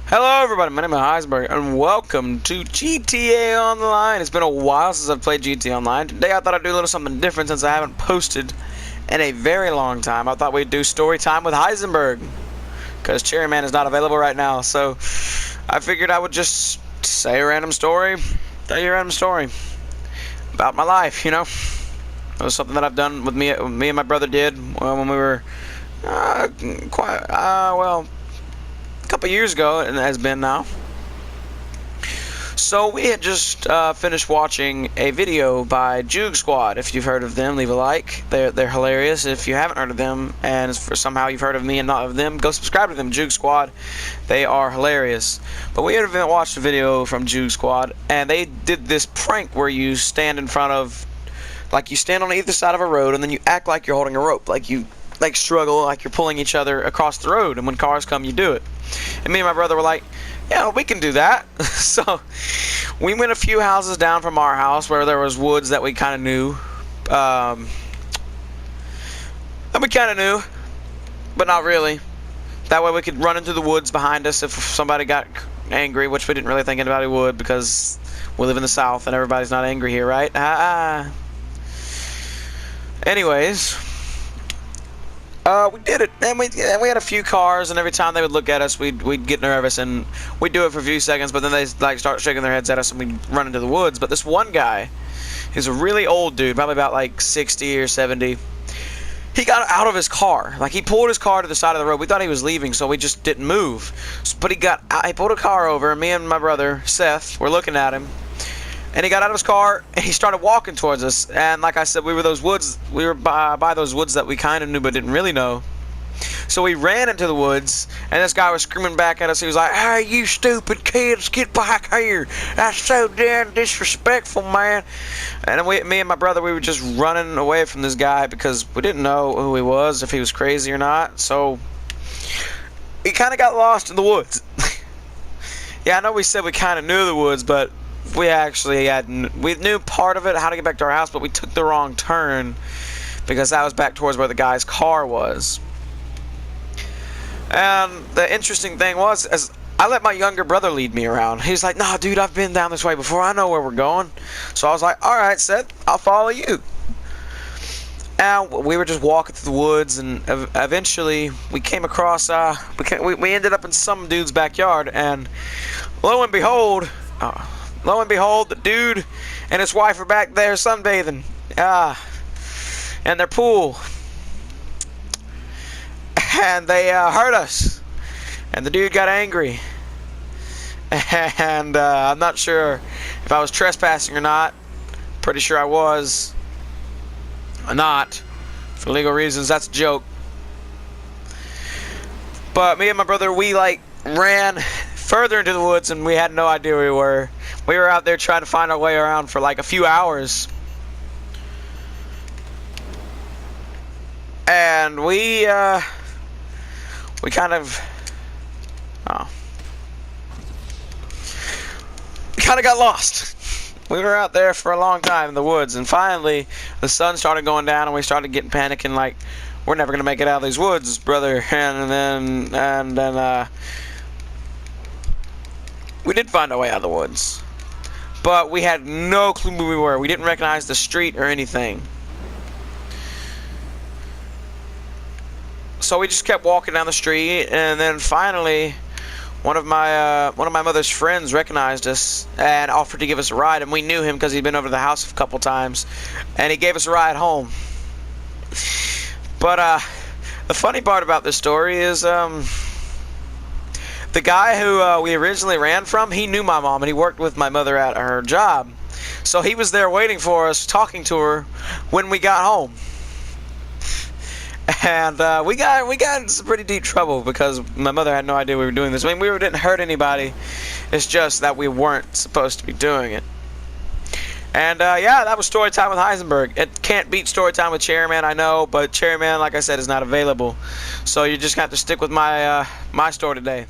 Hello everybody, my name is Heisenberg and welcome to GTA Online. It's been a while since I've played GTA Online. Today I thought I'd do a little something different since I haven't posted in a very long time. I thought we'd do story time with Heisenberg because Cherryman is not available right now. So I figured I would just say a random story, tell you a random story about my life, you know. It was something that I've done with me and my brother did when we were a couple years ago, and it has been now. So we had just finished watching a video by Juke Squad. If you've heard of them, leave a like. They're hilarious. If you haven't heard of them, and somehow you've heard of me and not of them, go subscribe to them, Juke Squad. They are hilarious. But we had watched a video from Juke Squad, and they did this prank where you stand in front of, like you stand on either side of a road, and then you act like you're holding a rope, like you struggle, like you're pulling each other across the road, and when cars come, you do it. And me and my brother were like, yeah, we can do that. So we went a few houses down from our house where there was woods that we kind of knew. But not really. That way we could run into the woods behind us if somebody got angry, which we didn't really think anybody would because we live in the South and everybody's not angry here, right? Anyways, we did it, and we had a few cars, and every time they would look at us, we'd get nervous, and we'd do it for a few seconds, but then they like start shaking their heads at us, and we'd run into the woods. But this one guy, he's a really old dude, probably about like 60 or 70. He got out of his car, like he pulled his car to the side of the road. We thought he was leaving, so we just didn't move. But he got out, he pulled a car over, and me and my brother Seth were looking at him. And he got out of his car and he started walking towards us. And like I said, we were by those woods that we kind of knew but didn't really know. So we ran into the woods, and this guy was screaming back at us. He was like, "Hey, you stupid kids, get back here! That's so damn disrespectful, man!" And me and my brother, we were just running away from this guy because we didn't know who he was, if he was crazy or not. So we kind of got lost in the woods. Yeah, I know we said we kind of knew the woods, but we knew part of it, how to get back to our house, but we took the wrong turn because that was back towards where the guy's car was. And the interesting thing was, as I let my younger brother lead me around. He's like, "Nah, dude, I've been down this way before. I know where we're going." So I was like, "All right, Seth, I'll follow you." And we were just walking through the woods, and eventually we came across, we ended up in some dude's backyard, and lo and behold, the dude and his wife are back there sunbathing in their pool. And they hurt us. And the dude got angry. And I'm not sure if I was trespassing or not. Pretty sure I was. Not. For legal reasons, that's a joke. But me and my brother, we ran further into the woods, and we had no idea where we were. We were out there trying to find our way around for like a few hours. And we kind of got lost. We were out there for a long time in the woods, and finally the sun started going down, and we started getting panicking, like we're never gonna make it out of these woods, brother. And then we did find our way out of the woods, but we had no clue who we were. We didn't recognize the street or anything. So we just kept walking down the street, and then finally one of my mother's friends recognized us and offered to give us a ride, and we knew him because he'd been over to the house a couple times, and he gave us a ride home. But the funny part about this story is the guy who we originally ran from, he knew my mom, and he worked with my mother at her job. So he was there waiting for us, talking to her when we got home. And we got in some pretty deep trouble because my mother had no idea we were doing this. I mean, we didn't hurt anybody. It's just that we weren't supposed to be doing it. And yeah, that was story time with Heisenberg. It can't beat story time with Chairman, I know, but Chairman, like I said, is not available. So you just have to stick with my my story today.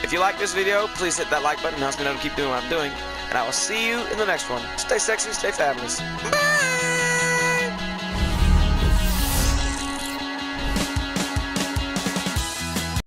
If you like this video, please hit that like button. It helps me know to keep doing what I'm doing. And I will see you in the next one. Stay sexy, stay fabulous. Bye!